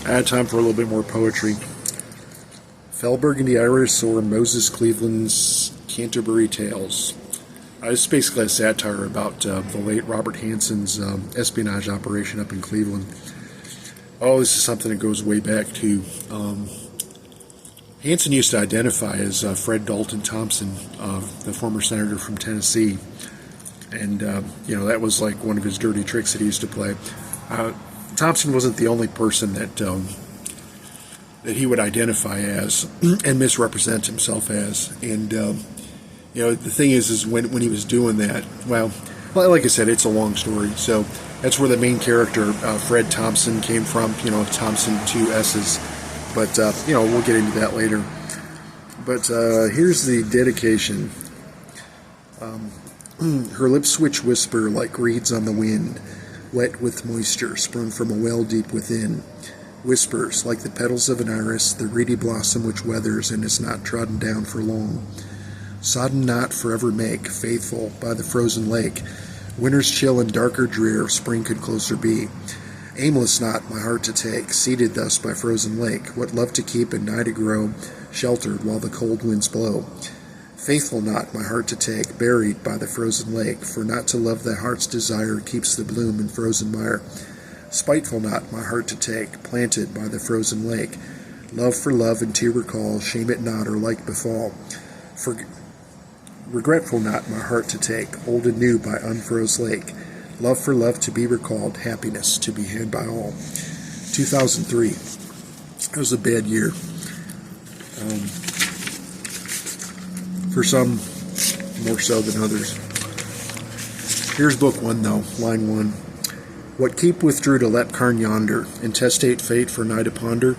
I had time for a little bit more poetry. Fell Burgundy Iris or Moses Cleveland's Canterbury Tales. It's basically a satire about the late Robert Hanson's espionage operation up in Cleveland. Oh, this is something that goes way back to Hanson used to identify as Fred Dalton Thompson, the former senator from Tennessee, and that was like one of his dirty tricks that he used to play. Thompson wasn't the only person that he would identify as and misrepresent himself as, and the thing is when he was doing that, well, like I said, it's a long story. So that's where the main character, Fred Thompson, came from. Thompson, 2 S's. But, we'll get into that later. But here's the dedication. Her lips which whisper like reeds on the wind, wet with moisture sprung from a well deep within. Whispers like the petals of an iris, the reedy blossom which weathers and is not trodden down for long. Sodden not forever make, faithful by the frozen lake. Winter's chill and darker drear, spring could closer be. Aimless not my heart to take, seated thus by frozen lake, what love to keep and nigh to grow, sheltered while the cold winds blow. Faithful not my heart to take, buried by the frozen lake, for not to love thy heart's desire keeps the bloom in frozen mire. Spiteful not my heart to take, planted by the frozen lake, love for love and to recall, shame it not or like befall. Regretful not my heart to take, old and new by unfroze lake, love for love to be recalled, happiness to be had by all. 2003. It was a bad year. For some, more so than others. Here's book 1, though, line 1. What keep withdrew to Lepcarn yonder, intestate fate for nigh to ponder?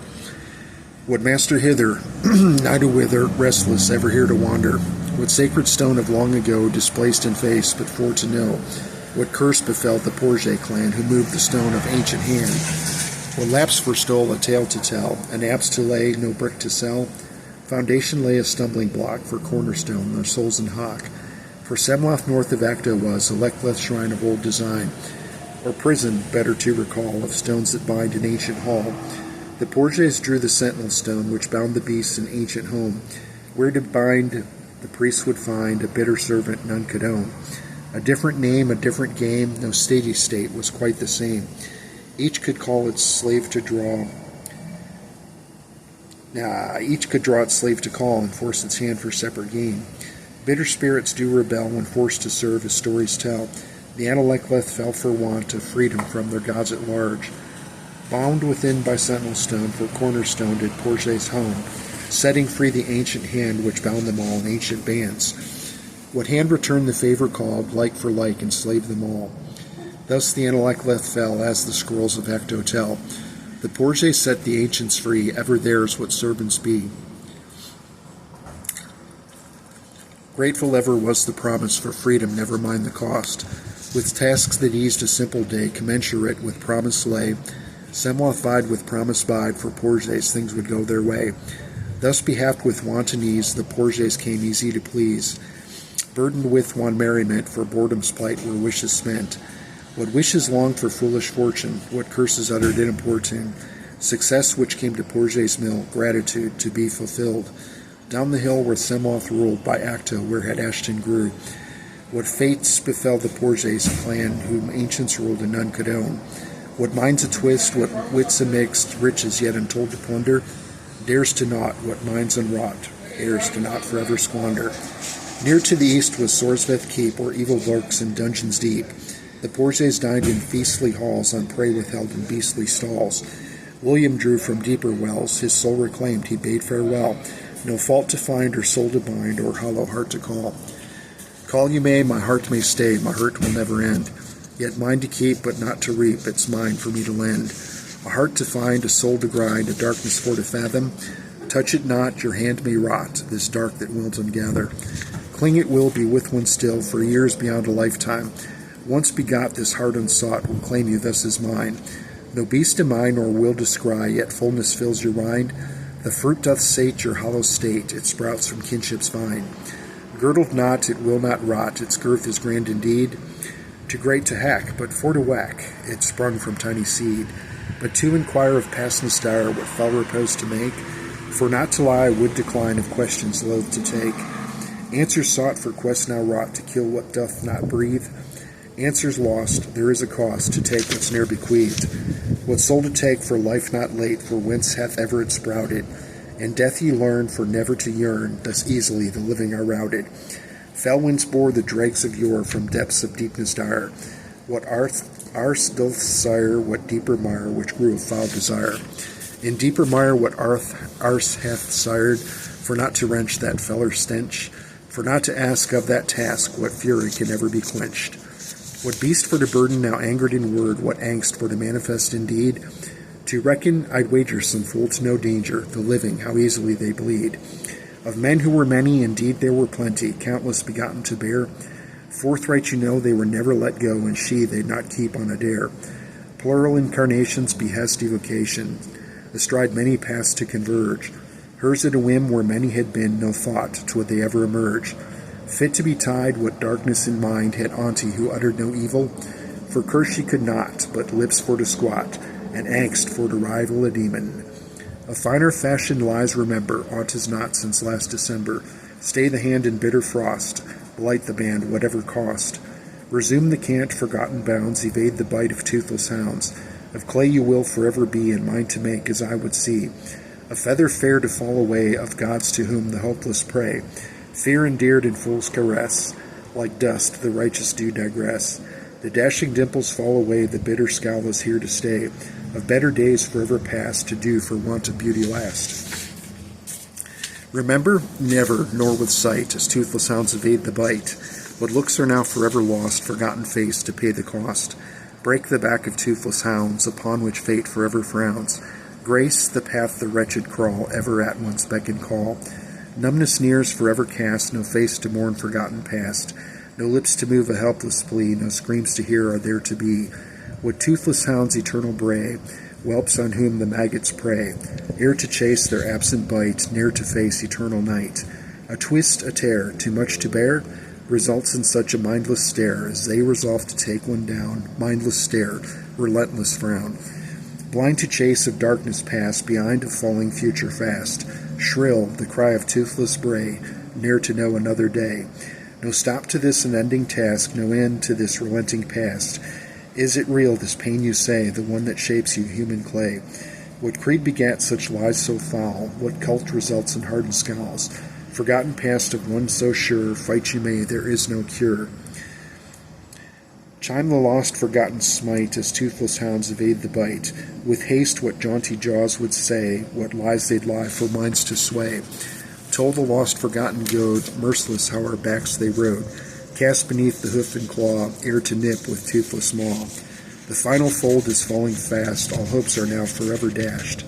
What master hither, nigh to wither, restless, ever here to wander? What sacred stone of long ago, displaced in face, but for to know? What curse befell the Porget clan, who moved the stone of ancient hand? What lapse forestole a tale to tell, an apse to lay, no brick to sell? Foundation lay a stumbling block for cornerstone, their souls in hock. For Semloth north of Acto was a Lechleth shrine of old design, or prison, better to recall, of stones that bind an ancient hall. The Porgets drew the sentinel stone, which bound the beasts in ancient home, where to bind the priests would find a bitter servant none could own. A different name, a different game, no statey state was quite the same. Each could call its slave to draw. Each could draw its slave to call and force its hand for separate gain. Bitter spirits do rebel when forced to serve as stories tell. The Analechleth fell for want of freedom from their gods at large. Bound within by sentinel stone, for cornerstone did Porget's home, setting free the ancient hand which bound them all in ancient bands. What hand returned the favor called, like for like, enslaved them all. Thus the Analechleth fell, as the scrolls of Acto tell. The Porgets set the ancients free, ever theirs what servants be. Grateful ever was the promise for freedom, never mind the cost. With tasks that eased a simple day, commensurate with promise lay, Semloth vied with promise bide, for Porgets things would go their way. Thus behalf with wanton ease, the Porgets came easy to please. Burdened with one merriment, for boredom's plight were wishes spent. What wishes longed for foolish fortune, what curses uttered inopportune, success which came to Porget's mill, gratitude to be fulfilled. Down the hill where Semloth ruled, by Acto where had Ashton grew, what fates befell the Porgets clan, whom ancients ruled and none could own. What minds a twist, what wits a mixed, riches yet untold to plunder, dares to naught, what minds unwrought, heirs to not forever squander. Near to the east was Sorsveth Keep, where evil lurks in dungeons deep. The Porgets dined in feastly halls, on prey withheld in beastly stalls. William drew from deeper wells, his soul reclaimed, he bade farewell. No fault to find, or soul to bind, or hollow heart to call. Call you may, my heart may stay, my hurt will never end. Yet mine to keep, but not to reap, it's mine for me to lend. A heart to find, a soul to grind, a darkness for to fathom. Touch it not, your hand may rot, this dark that wills ungather. Cling it will be with one still, for years beyond a lifetime. Once begot, this heart unsought will claim you thus as mine. No beast am I, nor will descry, yet fullness fills your rind. The fruit doth sate your hollow state, it sprouts from kinship's vine. Girdled not, it will not rot, its girth is grand indeed. Too great to hack, but for to whack, it sprung from tiny seed. But to inquire of pastness dire what fell repose to make, for not to lie would decline of questions loath to take. Answers sought for quest now wrought to kill what doth not breathe. Answers lost, there is a cost to take what's ne'er bequeathed. What soul to take for life not late, for whence hath ever it sprouted? And death ye learn for never to yearn, thus easily the living are routed. Fell winds bore the dregs of yore from depths of deepness dire. What arse doth sire, what deeper mire, which grew of foul desire. In deeper mire what arse hath sired, for not to wrench that feller stench, for not to ask of that task what fury can never be quenched. What beast for to burden now angered in word, what angst for to manifest in deed? To reckon, I'd wager some fool to no danger, the living, how easily they bleed. Of men who were many, indeed there were plenty, countless begotten to bear. Forthright you know they were never let go, and she they'd not keep on a dare. Plural incarnations, behest, evocation, astride many paths to converge. Hers at a whim where many had been, no thought, twould they ever emerge. Fit to be tied, what darkness in mind had auntie who uttered no evil? For curse she could not, but lips for to squat, and angst for to rival a demon. A finer fashion lies remember, aught is not since last December. Stay the hand in bitter frost, blight the band whatever cost. Resume the cant, forgotten bounds, evade the bite of toothless hounds. Of clay you will forever be, and mine to make as I would see. A feather fair to fall away, of gods to whom the helpless pray. Fear endeared in fool's caress, like dust the righteous do digress. The dashing dimples fall away, the bitter scowl is here to stay. Of better days forever past, to do for want of beauty last. Remember? Never, nor with sight, as toothless hounds evade the bite. What looks are now forever lost, forgotten face to pay the cost. Break the back of toothless hounds, upon which fate forever frowns. Grace the path the wretched crawl, ever at one's beck and call. Numbness nears forever cast, no face to mourn forgotten past. No lips to move a helpless plea, no screams to hear are there to be. What toothless hounds eternal bray, whelps on whom the maggots prey, ere to chase their absent bite, ne'er to face eternal night. A twist, a tear, too much to bear, results in such a mindless stare, as they resolve to take one down, mindless stare, relentless frown. Blind to chase of darkness past, behind of falling future fast, shrill, the cry of toothless bray, ne'er to know another day. No stop to this unending task, no end to this relenting past. Is it real, this pain you say, the one that shapes you, human clay? What creed begat such lies so foul? What cult results in hardened scowls? Forgotten past of one so sure, fight you may, there is no cure. Chime the lost, forgotten smite, as toothless hounds evade the bite. With haste what jaunty jaws would say, what lies they'd lie for minds to sway. Toll the lost, forgotten goad, merciless how our backs they rode. Cast beneath the hoof and claw, ere to nip with toothless maw. The final fold is falling fast, all hopes are now forever dashed.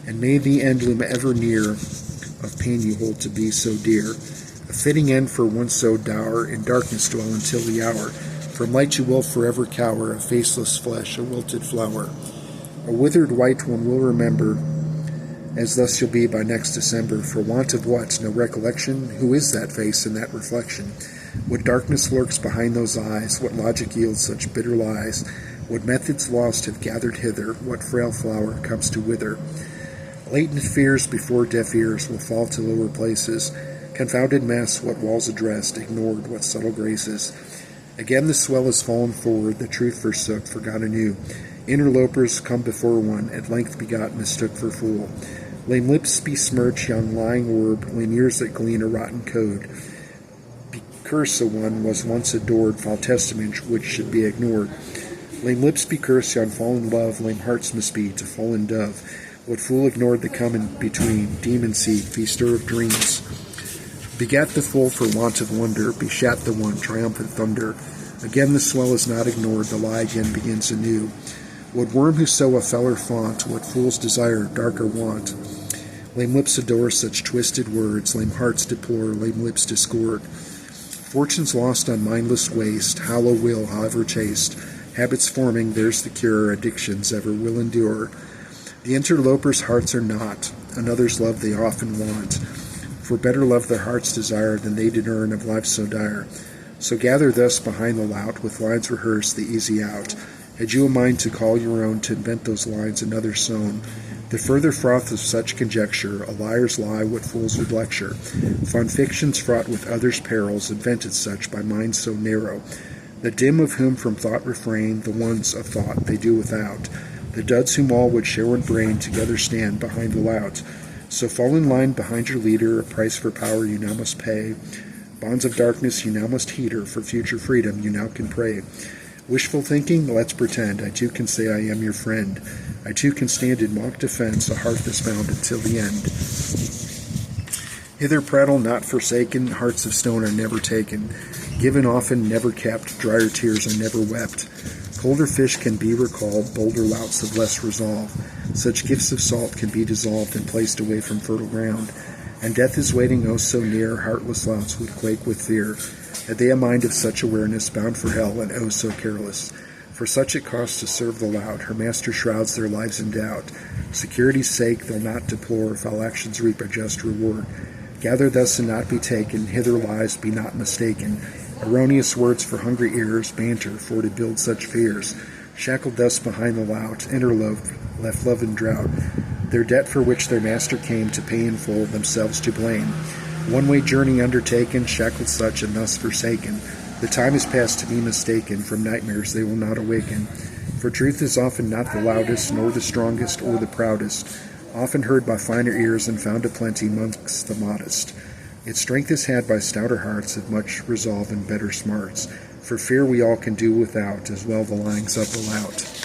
And may the end loom ever near, of pain you hold to be so dear. A fitting end for one so dour, in darkness dwell until the hour. From light you will forever cower, a faceless flesh, a wilted flower. A withered white one will remember, as thus you'll be by next December. For want of what? No recollection? Who is that face and that reflection? What darkness lurks behind those eyes? What logic yields such bitter lies? What methods lost have gathered hither? What frail flower comes to wither? Latent fears before deaf ears will fall to lower places. Confounded mess, what walls addressed, ignored, what subtle graces. Again the swell has fallen forward, the truth forsook, forgot anew. Interlopers come before one, at length begot, mistook for fool. Lame lips besmirch young lying orb, lame ears that glean a rotten code. Curse a one was once adored, foul testament which should be ignored. Lame lips be cursed yon fallen love, lame hearts must be to fallen dove. What fool ignored the come in between, demon seed, feaster of dreams. Begat the fool for want of wonder, beshat the one, triumphant thunder. Again the swell is not ignored, the lie again begins anew. What worm who sow a feller faunt, what fools desire, darker want. Lame lips adore such twisted words, lame hearts deplore, lame lips discord. Fortunes lost on mindless waste, hollow will, however chaste. Habits forming, there's the cure, addictions ever will endure. The interlopers' hearts are not, another's love they often want. For better love their hearts desire than they did earn of life so dire. So gather thus behind the lout, with lines rehearsed, the easy out. Had you a mind to call your own, to invent those lines another sown, the further froth of such conjecture, a liar's lie, what fools would lecture. Fond fictions fraught with others' perils, invented such by minds so narrow, the dim of whom from thought refrain, the ones of thought they do without. The duds whom all would share in brain, together stand behind the lout. So fall in line behind your leader, a price for power you now must pay. Bonds of darkness you now must heed her, for future freedom you now can pray. Wishful thinking? Let's pretend. I too can say I am your friend. I too can stand in mock defense, a heart that's bound until the end. Hither prattle, not forsaken, hearts of stone are never taken. Given often, never kept, drier tears are never wept. Colder fish can be recalled, bolder louts of less resolve. Such gifts of salt can be dissolved and placed away from fertile ground. And death is waiting oh so near, heartless louts would quake with fear. Had they a mind of such awareness, bound for hell, and oh so careless. For such it costs to serve the lout, her master shrouds their lives in doubt. Security's sake they'll not deplore, foul actions reap a just reward. Gather thus and not be taken, hither lies, be not mistaken. Erroneous words for hungry ears, banter for to build such fears. Shackled thus behind the lout, interloped, left love in drought. Their debt for which their master came to pay in full, themselves to blame. One-way journey undertaken, shackled such and thus forsaken. The time is past to be mistaken, from nightmares they will not awaken. For truth is often not the loudest, nor the strongest or the proudest, often heard by finer ears and found aplenty amongst the modest. Its strength is had by stouter hearts of much resolve and better smarts. For fear we all can do without, as well the lyings of the lout.